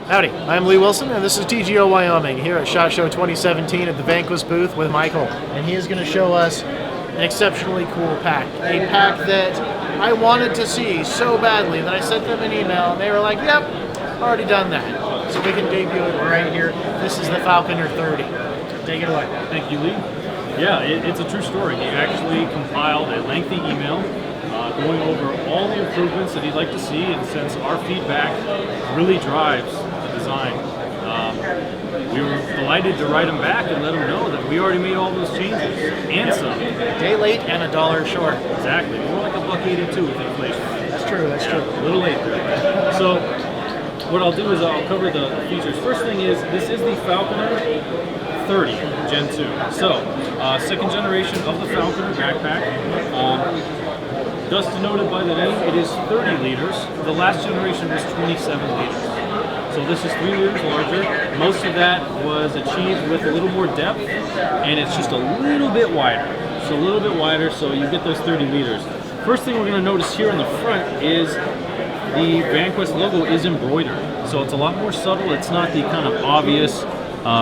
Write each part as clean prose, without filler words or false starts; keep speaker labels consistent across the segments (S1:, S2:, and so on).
S1: Howdy, I'm Lee Wilson, and this is TGO Wyoming here at SHOT Show 2017 at the Vanquest booth with Michael. And he is going to show us an exceptionally cool pack. A pack that I wanted to see so badly that I sent them an email, and they were like, yep, already done that. So we can debut it right here. This is the Falconer 30. Take it away.
S2: Thank you, Lee. Yeah, it's a true story. He actually compiled a lengthy email going over all the improvements that he'd like to see, and since our feedback really drives the design, we were delighted to write him back and let him know that we already made all those changes and some.
S1: A day late and $1 short.
S2: Exactly. More like $1.82 with inflation.
S1: That's true, that's true.
S2: A little late there. So what I'll do is I'll cover the features. First thing is, this is the Falconer 30 Gen 2. So, second generation of the Falconer backpack. Thus denoted by the name, it is 30 liters. The last generation was 27 liters. So this is 3 liters larger. Most of that was achieved with a little more depth, and it's just a little bit wider. So a little bit wider, so you get those 30 liters. First thing we're going to notice here in the front is the Vanquest logo is embroidered. So it's a lot more subtle. It's not the kind of obvious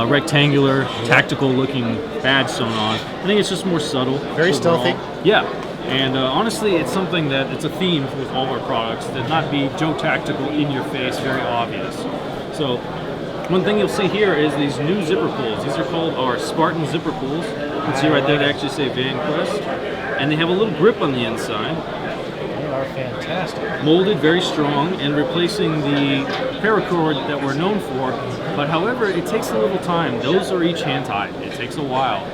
S2: rectangular, tactical-looking badge sewn on. I think it's just more subtle.
S1: Very stealthy.
S2: Yeah. And honestly, it's something that it's a theme with all of our products, to not be Joe Tactical in your face, very obvious. So one thing you'll see here is these new zipper pulls. These are called our Spartan zipper pulls. You can see right there they actually say Vanquest. And they have a little grip on the inside.
S1: They are fantastic.
S2: Molded very strong and replacing the paracord that we're known for. But however, it takes a little time. Those are each hand-tied. It takes a while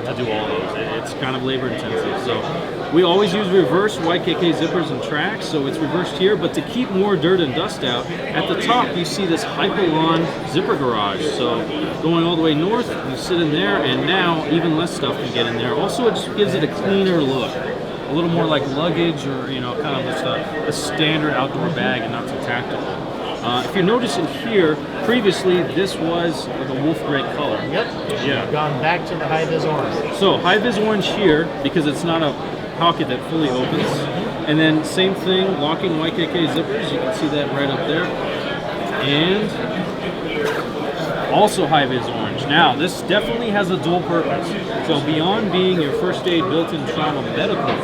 S2: to do all those. It's kind of labor intensive. So we always use reverse YKK zippers and tracks, so it's reversed here, but to keep more dirt and dust out, at the top you see this Hypalon zipper garage. So going all the way north, you sit in there, and now even less stuff can get in there. Also, it just gives it a cleaner look. A little more like luggage, or kind of just a standard outdoor bag and not so tactical. If you notice in here, previously this was like a wolf gray color.
S1: Yep.
S2: Yeah.
S1: We've gone back to the high-vis orange.
S2: So high-vis orange here, because it's not a pocket that fully opens. And then same thing, locking YKK zippers. You can see that right up there. And also high-vis orange. Now, this definitely has a dual purpose. So beyond being your first aid built-in trauma medical,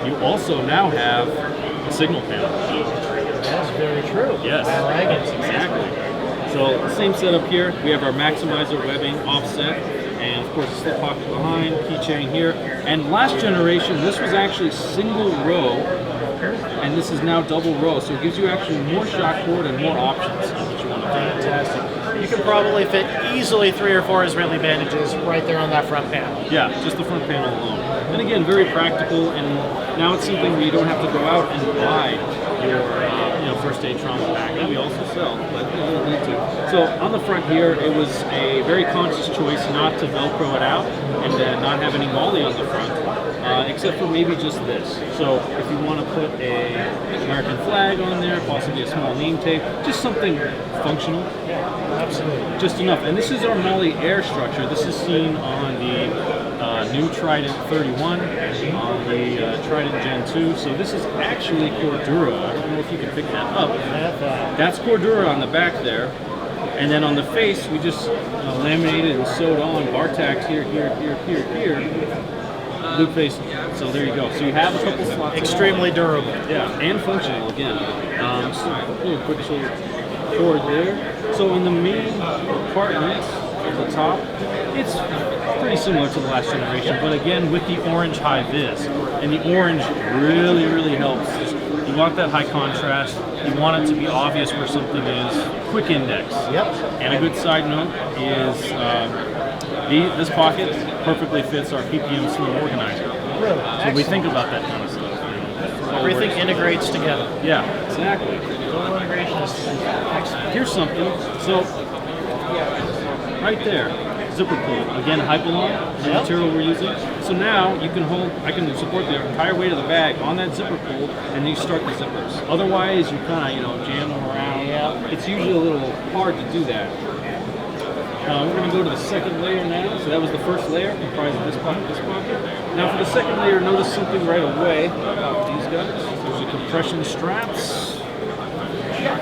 S2: you also now have a signal panel.
S1: That's very true.
S2: Yes, exactly. So the same setup here. We have our maximizer webbing offset, and of course the slip pocket behind, keychain here. And last generation, this was actually single row, and this is now double row. So it gives you actually more shock cord and more options on what you want to do.
S1: Fantastic. You can probably fit easily 3 or 4 Israeli bandages right there on that front panel.
S2: Yeah, just the front panel alone. And again, very practical, and now it's something where you don't have to go out and buy your first aid trauma pack that we also sell, but you don't need to. So on the front here, it was a very conscious choice not to Velcro it out and not have any MOLLE on the front, except for maybe just this. So if you want to put a American flag on there, possibly a small name tape, just something functional.
S1: Absolutely.
S2: Just enough. And this is our MOLLE air structure. This is seen on the new Trident 31, on the Trident Gen 2. So this is actually Cordura. I don't know if you can pick that up. That's Cordura on the back there. And then on the face, we just laminated and sewed on bar-tacked here, loop face. So there you go. So you have a couple slots.
S1: Extremely durable.
S2: Yeah, and functional again. Just a little quick little cord there. So in the main compartment at the top, it's pretty similar to the last generation, but again with the orange high vis. And the orange really, really helps. You want that high contrast. You want it to be obvious where something is. Quick index.
S1: Yep.
S2: And a good side note is this pocket perfectly fits our PPM slim organizer.
S1: Really?
S2: So we think about that kind of stuff.
S1: Everything integrates together.
S2: Yeah, exactly.
S1: Total integration is excellent.
S2: Here's something. So right there, zipper pull. Again, Hypalon is the material we're using. So now you can I can support the entire weight of the bag on that zipper pull, and then you start the zippers. Otherwise, you kind of jam them around.
S1: Yeah.
S2: It's usually a little hard to do that. We're going to go to the second layer now. So that was the first layer, comprised of this pocket, this pocket. Now for the second layer, notice something right away about these guys. There's the compression straps. There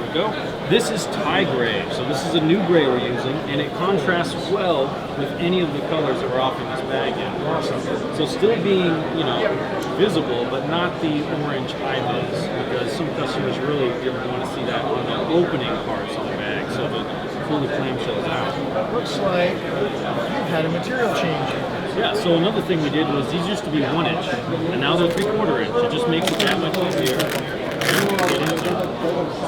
S2: we go. This is tie gray, so this is a new gray we're using, and it contrasts well with any of the colors that we're offering this bag in.
S1: Awesome.
S2: So still being, you know, visible, but not the orange high vis, because some customers really want to see that on the opening parts of the bag, so the fully clamshells out.
S1: Looks like you've had a material change.
S2: Yeah, so another thing we did was these used to be 1 inch, and now they're 3/4 inch. It just makes it that much easier.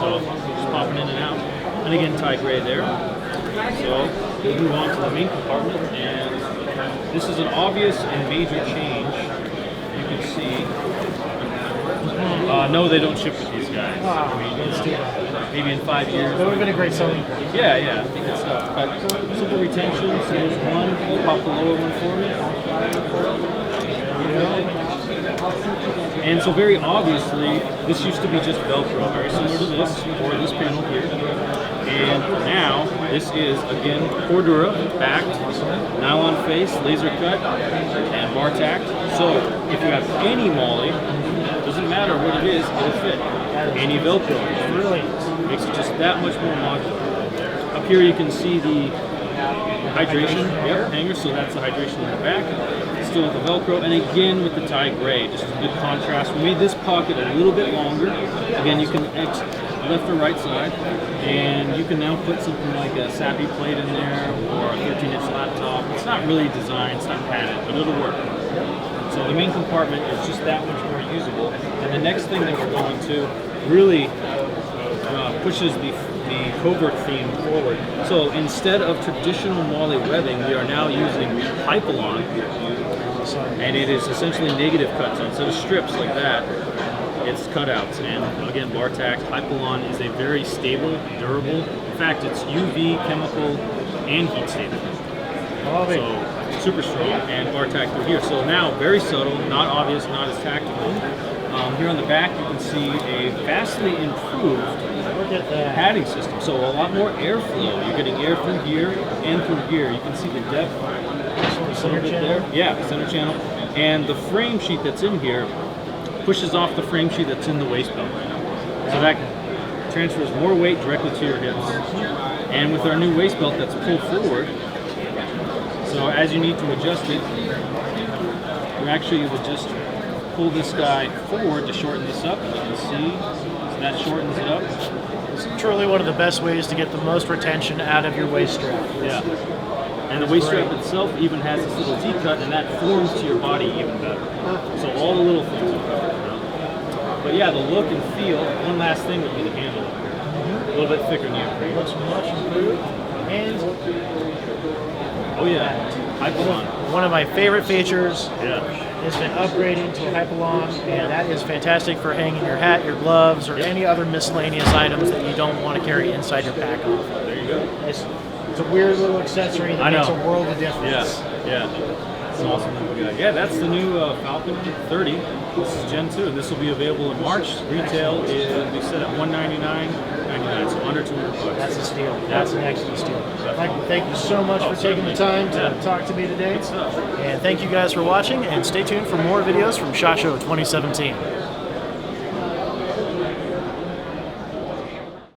S2: So just popping in and out. And again, tie gray there. So we move on to the main compartment, and this is an obvious and major change. You can see. No, they don't ship with these guys.
S1: Wow, let's do that.
S2: Maybe in 5 years.
S1: That would have been a great selling point.
S2: Yeah, I think it's simple retention. So there's one. Pop the lower one for me. And so very obviously, this used to be just Velcro, very similar to this, or this panel here. And now, this is, again, Cordura, backed, nylon face, laser cut, and bar tacked. So if you have any molly, doesn't matter what it is, it'll fit. Any Velcro.
S1: Really?
S2: Makes it just that much more modular. Up here you can see the hydration hanger, so that's the hydration in the back. Still with the Velcro, and again with the tie gray, just a good contrast. We made this pocket a little bit longer. Again, you can left or right side, and you can now put something like a sappy plate in there, or a 13-inch laptop. It's not really designed, it's not padded, but it'll work. So the main compartment is just that much more usable. And the next thing that we're going to really pushes the covert theme forward. So instead of traditional MOLLE webbing, we are now using Hypalon, and it is essentially negative cuts. So instead of strips like that, it's cutouts. And again, bar tacked. Hypalon is a very stable, durable. In fact, it's UV, chemical, and heat stable. So super strong, and bar tacked through here. So now very subtle, not obvious, not as tactical. Here on the back, you can see a vastly improved padding system. So a lot more airflow. You're getting air through here and through here. You can see the depth.
S1: Center channel?
S2: There. Yeah, center channel. And the frame sheet that's in here pushes off the frame sheet that's in the waist belt. So that transfers more weight directly to your hips. And with our new waist belt that's pulled forward, so as you need to adjust it, you actually would just pull this guy forward to shorten this up. You can see, so that shortens it up.
S1: It's truly one of the best ways to get the most retention out of your waist strap.
S2: Yeah. And the waist strap itself even has this little D-cut, and that forms to your body even better. So all the little things are covered. But yeah, the look and feel, one last thing would be the handle. A little bit thicker neoprene.
S1: Looks much improved. And
S2: oh yeah, Hypalon.
S1: one of my favorite features
S2: Yeah.
S1: has been upgraded to a Hypalon, and that is fantastic for hanging your hat, your gloves, or any other miscellaneous items that you don't want to carry inside your pack off.
S2: There you go.
S1: It's a weird little accessory that makes a world of difference.
S2: Yeah. It's an awesome little guy. Yeah, that's the new Falconer 30. This is Gen 2, and this will be available in March. Retail is, we set at $199.99, so under $200.
S1: That's a steal. That's an excellent steal. Michael, thank you so much for taking the time to talk to me today. And thank you guys for watching, and stay tuned for more videos from SHOT Show 2017.